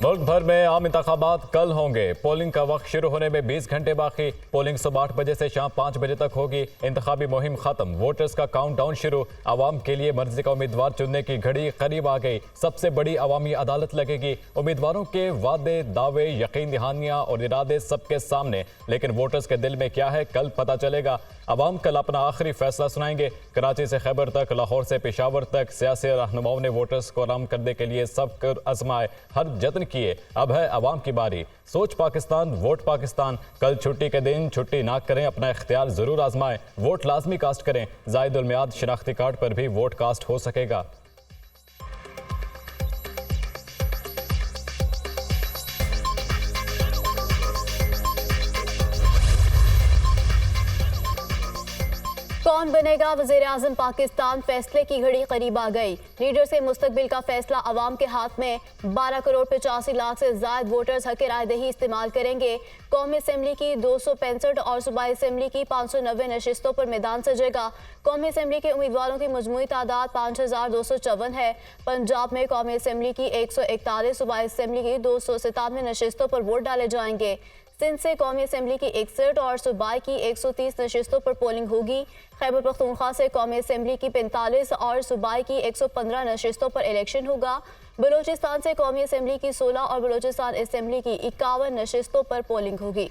मुल्क भर में आम इंतखाबात कल होंगे। पोलिंग का वक्त शुरू होने में 20 घंटे बाकी। पोलिंग सुबह 8 बजे से शाम 5 बजे तक होगी। इंतखाबी मुहिम खत्म, वोटर्स का काउंटडाउन शुरू। आवाम के लिए मर्जी का उम्मीदवार चुनने की घड़ी करीब आ गई। सबसे बड़ी अवामी अदालत लगेगी। उम्मीदवारों के वादे, दावे, यकीन दहानियां और इरादे सबके सामने, लेकिन वोटर्स के दिल में क्या है कल पता चलेगा। अवाम कल अपना आखिरी फैसला सुनाएंगे। कराची से खैबर तक, लाहौर से पेशावर तक सियासी रहनुमाओं ने वोटर्स को आराम करने के लिए सब कर आजमाए, हर जतन किए। अब है अवाम की बारी। सोच पाकिस्तान, वोट पाकिस्तान। कल छुट्टी के दिन छुट्टी ना करें, अपना इख्तियार जरूर आजमाएं। वोट लाजमी कास्ट करें। जायद उल मियाद शिनाख्ती कार्ड पर भी वोट कास्ट हो सकेगा। कौन बनेगा वज़ीर आज़म पाकिस्तान, फैसले की घड़ी करीब आ गई। लीडर से मुस्तकबिल का फैसला अवाम के हाथ में। 12 करोड़ 85 लाख से ज़ायद वोटर्स हक़ राय दही इस्तेमाल करेंगे। कौमी असम्बली की 265 और सूबाई असम्बली की 590 नशिस्तों पर मैदान सजेगा। कौमी असम्बली के उम्मीदवारों की मजमूई तादाद 5254 है। पंजाब में कौमी असम्बली की 141, सूबाई असम्बली की 297 नशिस्तों पर वोट डाले जाएंगे। सिंध से कौमी असम्बली की 61 और सूबाई की 130 नशिस्तों पर पोलिंग होगी। खैबर पख्तूनख्वा से कौमी असम्बली की 45 और सूबाई की 115 नशिस्तों पर इलेक्शन होगा। बलूचिस्तान से कौमी असम्बली की 16 और बलूचिस्तान असम्बली की 51 नशिस्तों पर पोलिंग होगी।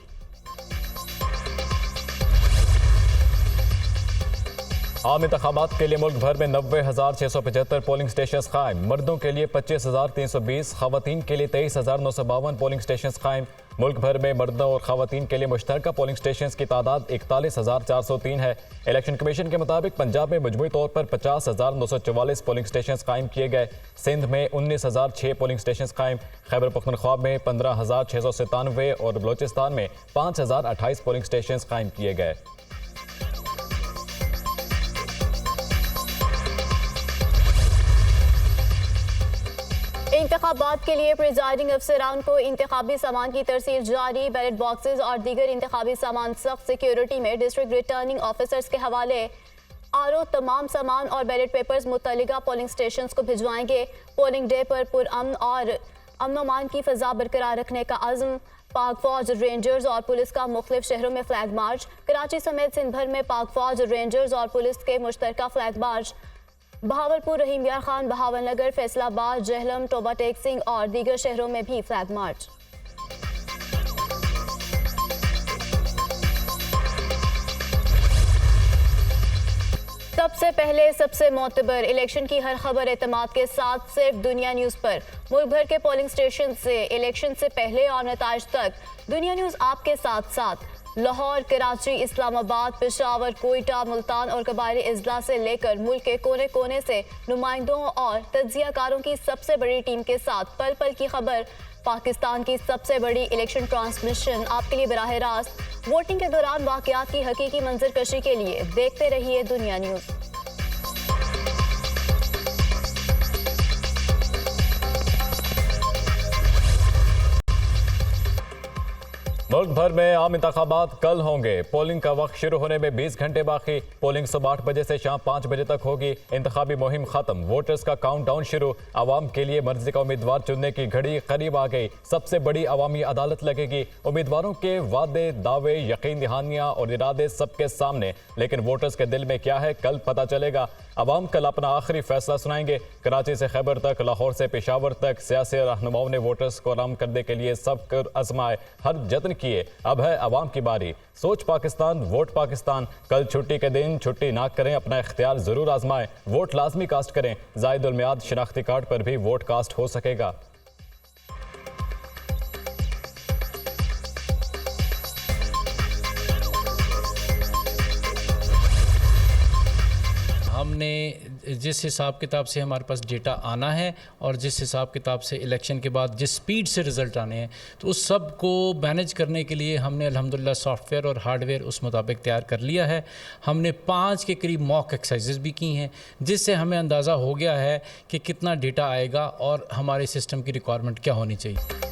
आम इंतखाबात के लिए मुल्क भर में 90,675 पोलिंग स्टेशन कायम। मर्दों के लिए 25,320, खवातीन के लिए 23,952 पोलिंग स्टेशन कायम। मुल्क भर में मर्दों और खवातीन के लिए मुश्तरका पोलिंग स्टेशन की तादाद 41,403 है। इलेक्शन कमीशन के मुताबिक पंजाब में मजमूई तौर पर 50,944 पोलिंग स्टेशन कायम किए गए। सिंध में 19,006 पोलिंग स्टेशन कायम। खैबर पख्तूनख्वा में 15,697 और बलूचिस्तान में 5,028 पोलिंग स्टेशन कायम किए गए। इंतखाबात के लिए प्रिजाइडिंग अफसरान को इंतखाबी सामान की तरसील जारी। बैलेट बॉक्सेस और दीगर इंतखाबी सामान सख्त सिक्योरिटी में। डिस्ट्रिक्ट रिटर्निंग ऑफिसर्स के हवाले आरओ तमाम सामान और बैलेट पेपर्स मुतल्लिका पोलिंग स्टेशन को भिजवाएंगे। पोलिंग डे पर पुरअमन और अमन की फ़ज़ा बरकरार रखने का अज़्म। पाक फौज, रेंजर्स और पुलिस का मुख्तलिफ शहरों में फ्लैग मार्च। कराची समेत सिंध भर में पाक फौज, रेंजर्स और पुलिस के मुश्तरका फ्लैग मार्च। बहावलपुर, रहीम यार खान, बहावलनगर, फैसलाबाद, जहलम, टोबा टेक सिंह और दीगर शहरों में भी फ्लैग मार्च। सबसे पहले, सबसे मोतबर, इलेक्शन की हर खबर एतमाद के साथ सिर्फ दुनिया न्यूज़ पर। मुल्क भर के पोलिंग स्टेशन से इलेक्शन से पहले और नताइज तक दुनिया न्यूज़ आपके साथ साथ। लाहौर, कराची, इस्लामाबाद, पेशावर, कोयटा, मुल्तान और कबायली अजला से लेकर मुल्क के कोने कोने से नुमाइंदों और तज्जियाकारों की सबसे बड़ी टीम के साथ पल पल की खबर। पाकिस्तान की सबसे बड़ी इलेक्शन ट्रांसमिशन आपके लिए बराह रास्त। वोटिंग के दौरान वाकयात की हकीकी मंजरकशी के लिए देखते रहिए दुनिया न्यूज़। मुल्क भर में आम इंतखाबात कल होंगे। पोलिंग का वक्त शुरू होने में 20 घंटे बाकी। पोलिंग सुबह 8 बजे से शाम 5 बजे तक होगी। इंतखाबी मुहिम खत्म, वोटर्स का काउंटडाउन शुरू। आवाम के लिए मर्जी का उम्मीदवार चुनने की घड़ी करीब आ गई। सबसे बड़ी अवामी अदालत लगेगी। उम्मीदवारों के वादे, दावे, यकीन दहानियां और इरादे सबके सामने, लेकिन वोटर्स के दिल में क्या है कल पता चलेगा। अवाम कल अपना आखिरी फैसला सुनाएंगे। कराची से खैबर तक, लाहौर से पेशावर तक सियासी रहनुमाओं ने वोटर्स को आराम करने के लिए सब कर आजमाए, हर जतन किए। अब है अवाम की बारी। सोच पाकिस्तान, वोट पाकिस्तान। कल छुट्टी के दिन छुट्टी ना करें, अपना इख्तियार जरूर आजमाएं। वोट लाजमी कास्ट करें। जायद उल मियाद शिनाख्ती कार्ड पर भी वोट कास्ट हो सकेगा। हमने जिस हिसाब किताब से हमारे पास डेटा आना है और जिस हिसाब किताब से इलेक्शन के बाद जिस स्पीड से रिज़ल्ट आने हैं, तो उस सब को मैनेज करने के लिए हमने अल्हम्दुलिल्लाह सॉफ्टवेयर और हार्डवेयर उस मुताबिक तैयार कर लिया है। हमने 5 के करीब मॉक एक्सरसाइजेज भी की हैं, जिससे हमें अंदाज़ा हो गया है कि कितना डेटा आएगा और हमारे सिस्टम की रिक्वायरमेंट क्या होनी चाहिए।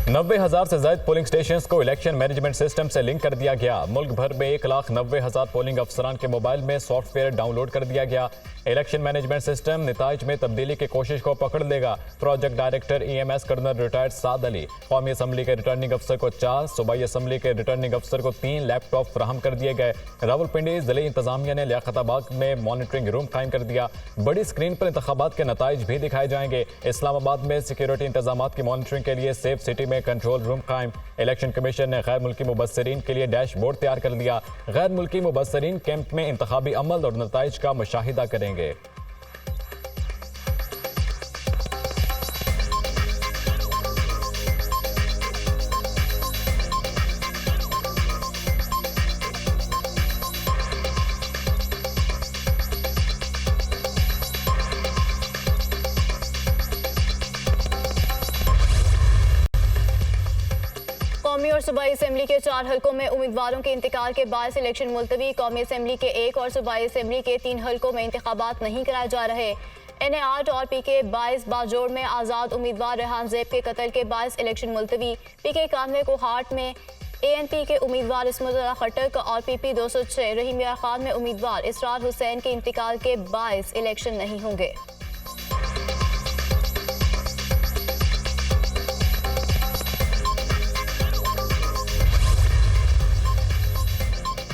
90,000 से ज्यादा पोलिंग स्टेशन को इलेक्शन मैनेजमेंट सिस्टम से लिंक कर दिया गया। मुल्क भर में 1,90,000 पोलिंग अफसरान के मोबाइल में सॉफ्टवेयर डाउनलोड कर दिया गया। इलेक्शन मैनेजमेंट सिस्टम नताइज में तब्दीली की कोशिश को पकड़ लेगा। Project director EMS colonel retired Saad Ali. कौमी असम्बली के रिटर्निंग अफसर को 4, सूबाई असम्बली के रिटर्निंग अफसर को 3 लैपटॉप फराहम कर दिए गए। रावलपिंडी जिले इंतजामिया ने लियाकताबाद में मॉनिटरिंग रूम कायम कर दिया। बड़ी स्क्रीन पर इंतखाबात के नताइज भी दिखाए जाएंगे। इस्लामाबाद में सिक्योरिटी इंतजाम की मॉनिटरिंग के लिए सेफ सिटी में कंट्रोल रूम कायम। इलेक्शन कमीशन ने गैर मुल्की मुबस्सरीन के लिए डैशबोर्ड तैयार कर दिया। गैर मुल्की मुबस्सरीन कैंप में इंतखाबी अमल और नताइज का मुशाहिदा करेंगे। कौमी और सूबाई असेंबली के 4 हलकों में उम्मीदवारों के इंतकाल के बाद इलेक्शन मुलतवी। कौमी असेंबली के 1 और सूबाई असेंबली के 3 हलकों में इंतखाबात नहीं कराए जा रहे। NA8 और PK 22 बाजोड़ में आज़ाद उम्मीदवार रेहान ज़ैब के कत्ल के बायस इलेक्शन मुलतवी। PK 91 को हाट में ANP के उम्मीदवार इस्मतुल्लाह खट्टक और PP 206 रहीम यार खान में उम्मीदवार इसरार हुसैन के इंतकाल के बायस इलेक्शन नहीं होंगे।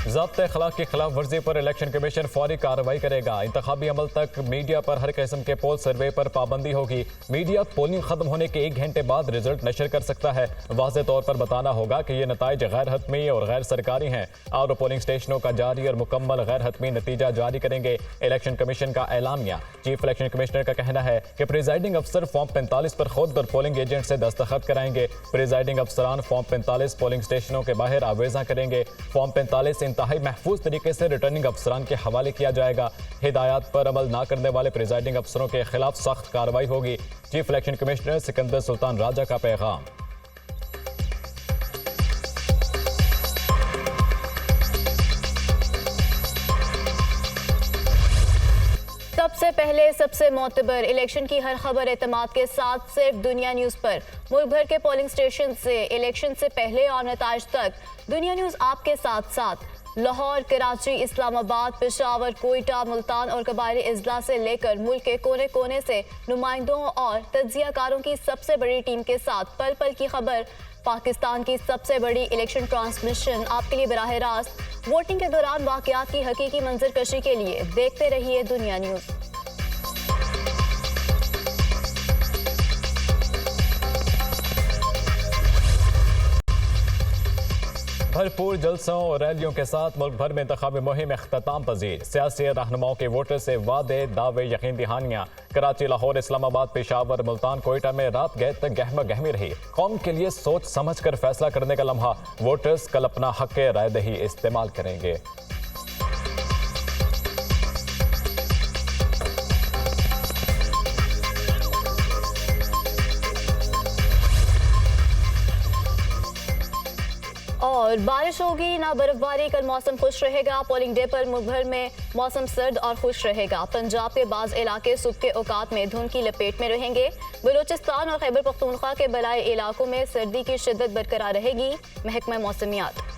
ज़ाब्ते अखलाक की खिलाफ वर्जी पर इलेक्शन कमीशन फौरी कार्रवाई करेगा। इंतखाबी अमल तक मीडिया पर हर किस्म के पोल सर्वे पर पाबंदी होगी। मीडिया पोलिंग खत्म होने के 1 घंटे बाद रिजल्ट नशर कर सकता है। वाज़े तौर पर बताना होगा कि ये नताइज गैर हतमी और गैर सरकारी हैं और पोलिंग स्टेशनों का जारी और मुकम्मल गैर हतमी नतीजा जारी करेंगे। इलेक्शन कमीशन का एलामिया। चीफ इलेक्शन कमिश्नर का कहना है कि प्रिजाइडिंग अफसर फॉर्म 45 पर खुद और पोलिंग एजेंट से दस्तखत कराएंगे। प्रिजाइडिंग अफसरान फॉर्म 45 पोलिंग स्टेशनों के बाहर आवेजा करेंगे। फॉर्म 45 इंतहाई महफूज तरीके से रिटर्निंग अफसरान के हवाले किया जाएगा। हिदायत पर अमल न करने वाले प्रिजाइडिंग अफसरों के खिलाफ सख्त कार्रवाई होगी। Chief election commissioner Sikandar Sultan Raja का पैगाम। सबसे पहले सबसे मोतबर इलेक्शन की हर खबर एतमाद के साथ सिर्फ दुनिया न्यूज़ पर। मुल्क भर के पोलिंग स्टेशन से इलेक्शन से पहले और नताइज तक दुनिया न्यूज़ आपके साथ साथ। लाहौर, कराची, इस्लामाबाद, पेशावर, कोयटा, मुल्तान और कबायली अजला से लेकर मुल्क के कोने कोने से नुमाइंदों और तज्जियाकारों की सबसे बड़ी टीम के साथ पल पल की खबर। पाकिस्तान की सबसे बड़ी इलेक्शन ट्रांसमिशन आपके लिए बराह रास्त। वोटिंग के दौरान वाकयात की हकीकी मंजरकशी के लिए देखते रहिए दुनिया न्यूज़। भरपूर जलसों और रैलियों के साथ मुल्क भर में इंतखाबी मुहिम अख्ताम पजीर। सियासी रहनुमाओं के वोटर से वादे, दावे, यकीन दहानियाँ। कराची, लाहौर, इस्लामाबाद, पेशावर, मुल्तान, कोयटा में रात गए तक गहमा गहमी रही। कौम के लिए सोच समझ कर फैसला करने का लम्हा। वोटर्स कल अपना हक राय दही इस्तेमाल करेंगे। और बारिश होगी ना बर्फबारी। कल मौसम खुश रहेगा। पोलिंग डे पर मुल्क भर में मौसम सर्द और खुश रहेगा। पंजाब के बाज़ इलाके सुबह के औकात में धुंध की लपेट में रहेंगे। बलूचिस्तान और खैबर पख्तूनख्वा के बलाई इलाकों में सर्दी की शिद्दत बरकरार रहेगी। महकमा मौसमियात।